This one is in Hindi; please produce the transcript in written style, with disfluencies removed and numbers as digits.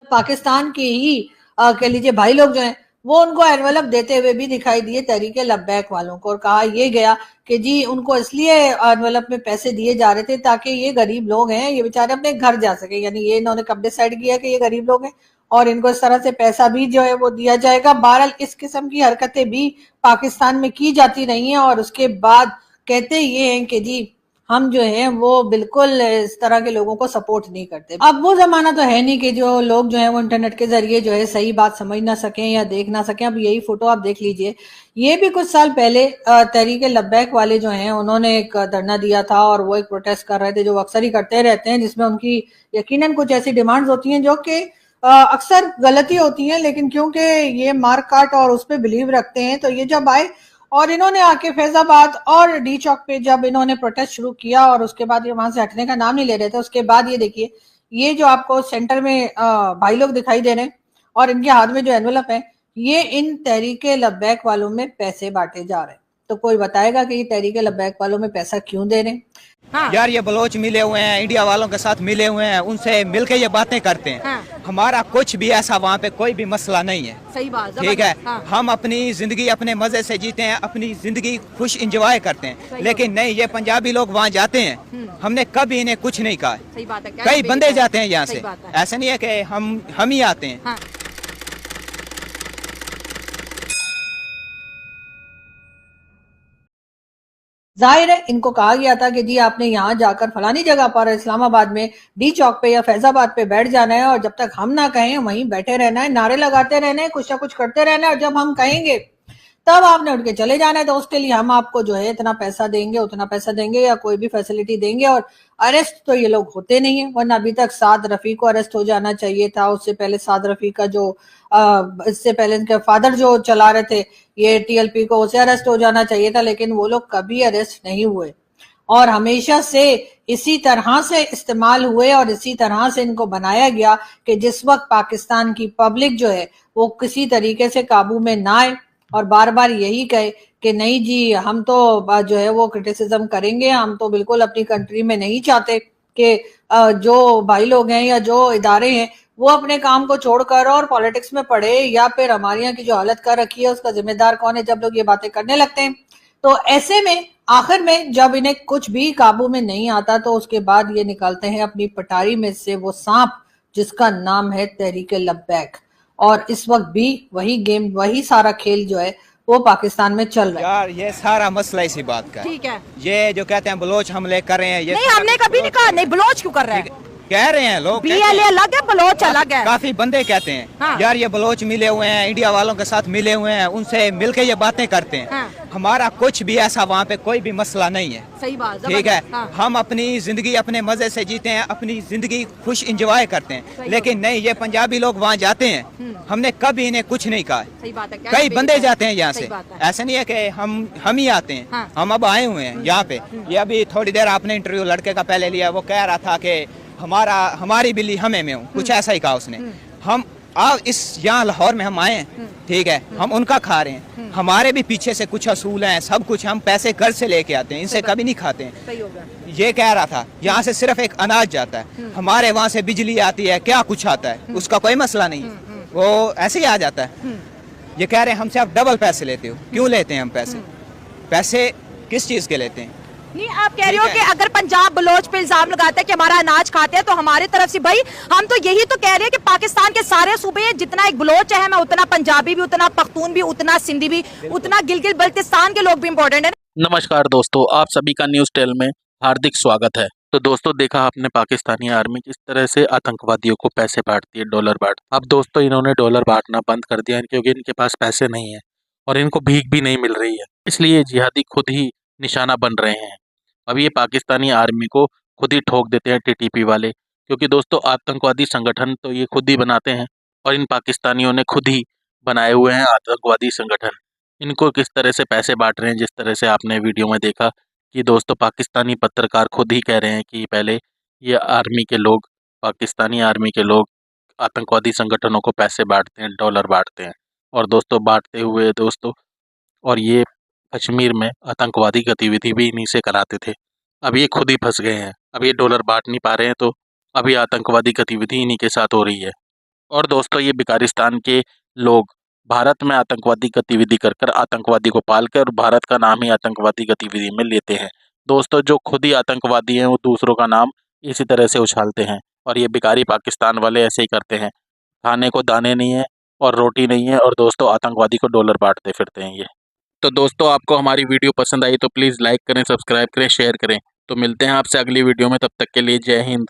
पाकिस्तान के ही कह लीजिए भाई लोग जो हैं वो उनको एनवेलप देते हुए भी दिखाई दिए तहरीके लब्बैक वालों को, और कहा ये गया कि जी उनको इसलिए एनवेलप में पैसे दिए जा रहे थे ताकि ये गरीब लोग हैं, ये बेचारे अपने घर जा सके, यानी ये इन्होंने कब डिसाइड किया कि ये गरीब लोग हैं और इनको इस तरह से पैसा भी जो है वो दिया जाएगा। बहरहाल इस किस्म की हरकतें भी पाकिस्तान में की जाती रही हैं और उसके बाद कहते ये हैं कि जी हम जो है वो बिल्कुल इस तरह के लोगों को सपोर्ट नहीं करते। अब वो जमाना तो है नहीं कि जो लोग जो है वो इंटरनेट के जरिए जो है सही बात समझ ना सकें या देख ना सकें। अब यही फोटो आप देख लीजिए, ये भी कुछ साल पहले तहरीके लब्बैक वाले जो हैं उन्होंने एक धरना दिया था और वो एक प्रोटेस्ट कर रहे थे, जो अक्सर ही करते रहते हैं, जिसमें उनकी यकीनन कुछ ऐसी डिमांड्स होती हैं जो कि अक्सर गलती होती हैं, लेकिन क्योंकि ये मार काट और उस पर बिलीव रखते हैं तो ये जब आए और इन्होंने आके फैजाबाद और डी चौक पे जब इन्होंने प्रोटेस्ट शुरू किया और उसके बाद ये वहां से हटने का नाम नहीं ले रहे थे, उसके बाद ये देखिए ये जो आपको सेंटर में भाई लोग दिखाई दे रहे हैं और इनके हाथ में जो एनवलप है ये इन तहरीके लब्बैक वालों में पैसे बांटे जा रहे हैं। तो कोई बताएगा कि ये तहरीके लब्बैक वालों में पैसा क्यों दे रहे हैं? हाँ। यार ये बलोच मिले हुए हैं, इंडिया वालों के साथ मिले हुए हैं, उनसे मिलके ये बातें करते हैं। हाँ। हमारा कुछ भी ऐसा वहाँ पे कोई भी मसला नहीं है। सही बात, ठीक है। हाँ। हम अपनी जिंदगी अपने मजे से जीते हैं, अपनी जिंदगी खुश इंजॉय करते हैं, लेकिन नहीं ये पंजाबी लोग वहाँ जाते हैं, हमने कभी इन्हें कुछ नहीं कहा। सही बात है। कई बंदे जाते हैं यहाँ से, ऐसा नहीं है कि हम ही आते हैं। हाँ। जाहिर है इनको कहा गया था कि जी आपने यहाँ जाकर फलानी जगह पर इस्लामाबाद में डी चौक पे या फैजाबाद पे बैठ जाना है और जब तक हम ना कहें वहीं बैठे रहना है, नारे लगाते रहना है, कुछ ना कुछ करते रहना है, और जब हम कहेंगे तब आपने उठ के चले जाना है। तो उसके लिए हम आपको जो है इतना पैसा देंगे, उतना पैसा देंगे या कोई भी फैसिलिटी देंगे। और अरेस्ट तो ये लोग होते नहीं है, वरना अभी तक साद रफी को अरेस्ट हो जाना चाहिए था। उससे पहले साद रफी का जो इससे पहले इनके फादर जो चला रहे थे ये टीएलपी को, उसे अरेस्ट हो जाना चाहिए था, लेकिन वो लोग कभी अरेस्ट नहीं हुए और हमेशा से इसी तरह से इस्तेमाल हुए और इसी तरह से इनको बनाया गया कि जिस वक्त पाकिस्तान की पब्लिक जो है वो किसी तरीके से काबू में ना आए और बार बार यही कहे कि नहीं जी हम तो जो है वो क्रिटिसिज्म करेंगे, हम तो बिल्कुल अपनी कंट्री में नहीं चाहते कि जो भाई लोग हैं या जो इदारे हैं वो अपने काम को छोड़कर और पॉलिटिक्स में पड़े, या फिर हमारे यहाँ की जो हालत कर रखी है उसका जिम्मेदार कौन है। जब लोग ये बातें करने लगते हैं तो ऐसे में आखिर में जब इन्हें कुछ भी काबू में नहीं आता तो उसके बाद ये निकालते हैं अपनी पटारी में से वो सांप जिसका नाम है तहरीके लब्बैक। और इस वक्त भी वही गेम, वही सारा खेल जो है वो पाकिस्तान में चल रहा है। यार ये सारा मसला इसी बात का है। ठीक है। ये जो कहते हैं बलोच हमले कर रहे हैं, ये नहीं हमने कभी नहीं कहा, नहीं बलोच क्यों कर रहे हैं? कह रहे हैं लोग, BLA अलग है, बलोच अलग है। काफी बंदे कहते हैं। हाँ। यार ये बलोच मिले हुए हैं, इंडिया वालों के साथ मिले हुए हैं, उनसे मिलके ये बातें करते हैं। हाँ। हमारा कुछ भी ऐसा वहाँ पे कोई भी मसला नहीं है। सही बात, ठीक है। हाँ। हम अपनी जिंदगी अपने मजे से जीते हैं, अपनी जिंदगी खुश इंजॉय करते हैं, लेकिन नहीं ये पंजाबी लोग वहाँ जाते हैं, हमने कभी इन्हें कुछ नहीं कहा। सही बात है। कई बंदे जाते हैं यहाँ से, ऐसा नहीं है कि हम ही आते हैं। हाँ। हम अब आए हुए हैं यहाँ पे। ये अभी थोड़ी देर आपने इंटरव्यू लड़के का पहले लिया, वो कह रहा था कि हमारी बिल्ली हमें में हूँ, कुछ ऐसा ही कहा उसने। हम इस यहाँ लाहौर में हम आए हैं, ठीक है, हम उनका खा रहे हैं, हमारे भी पीछे से कुछ असूल हैं, सब कुछ हम पैसे घर से लेके आते हैं, इनसे कभी नहीं खाते हैं। ये कह रहा था यहाँ से सिर्फ एक अनाज जाता है, हमारे वहाँ से बिजली आती है, क्या कुछ आता है, उसका कोई मसला नहीं है, वो ऐसे ही आ जाता है। ये कह रहे हैं हमसे आप डबल पैसे लेते हो, क्यों लेते हैं हम पैसे किस चीज के लेते हैं? नहीं आप कह रहे हो कि अगर पंजाब बलोच पे इल्जाम लगाता है कि हमारा अनाज खाते हैं तो हमारी तरफ से भाई हम तो यही तो कह रहे हैं कि पाकिस्तान के सारे सूबे जितना एक बलोच है मैं उतना पंजाबी भी, उतना पख्तून भी, उतना सिंधी भी, उतना गिलगित बल्तिस्तान के लोग भी इम्पोर्टेंट है। नमस्कार दोस्तों, आप सभी का न्यूज टेल में हार्दिक स्वागत है। तो दोस्तों देखा आपने पाकिस्तानी आर्मी किस तरह से आतंकवादियों को पैसे बांटती है, डॉलर बांटती है। अब दोस्तों इन्होंने डॉलर बांटना बंद कर दिया क्योंकि इनके पास पैसे नहीं है और इनको भीख भी नहीं मिल रही है, इसलिए जिहादी खुद ही निशाना बन रहे हैं। अब ये पाकिस्तानी आर्मी को खुद ही ठोक देते हैं टीटीपी वाले, क्योंकि दोस्तों आतंकवादी संगठन तो ये खुद ही बनाते हैं और इन पाकिस्तानियों ने खुद ही बनाए हुए हैं आतंकवादी संगठन। इनको किस तरह से पैसे बांट रहे हैं, जिस तरह से आपने वीडियो में देखा कि दोस्तों पाकिस्तानी पत्रकार खुद ही कह रहे हैं कि पहले ये आर्मी के लोग, पाकिस्तानी आर्मी के लोग आतंकवादी संगठनों को पैसे बांटते हैं, डॉलर बांटते हैं। और दोस्तों बांटते हुए दोस्तों, और ये कश्मीर में आतंकवादी गतिविधि भी इन्हीं से कराते थे। अब ये खुद ही फंस गए हैं, अब ये डॉलर बांट नहीं पा रहे हैं तो अभी आतंकवादी गतिविधि इन्हीं के साथ हो रही है। और दोस्तों ये भिखारिस्तान के लोग भारत में आतंकवादी गतिविधि कर कर आतंकवादी को पाल कर भारत का नाम ही आतंकवादी गतिविधि में लेते हैं। दोस्तों जो खुद ही आतंकवादी हैं वो दूसरों का नाम इसी तरह से उछालते हैं और ये भिखारी पाकिस्तान वाले ऐसे ही करते हैं। खाने को दाने नहीं है और रोटी नहीं है और दोस्तों आतंकवादी को डॉलर बांटते फिरते हैं ये। तो दोस्तों आपको हमारी वीडियो पसंद आई तो प्लीज़ लाइक करें, सब्सक्राइब करें, शेयर करें। तो मिलते हैं आपसे अगली वीडियो में, तब तक के लिए जय हिंद।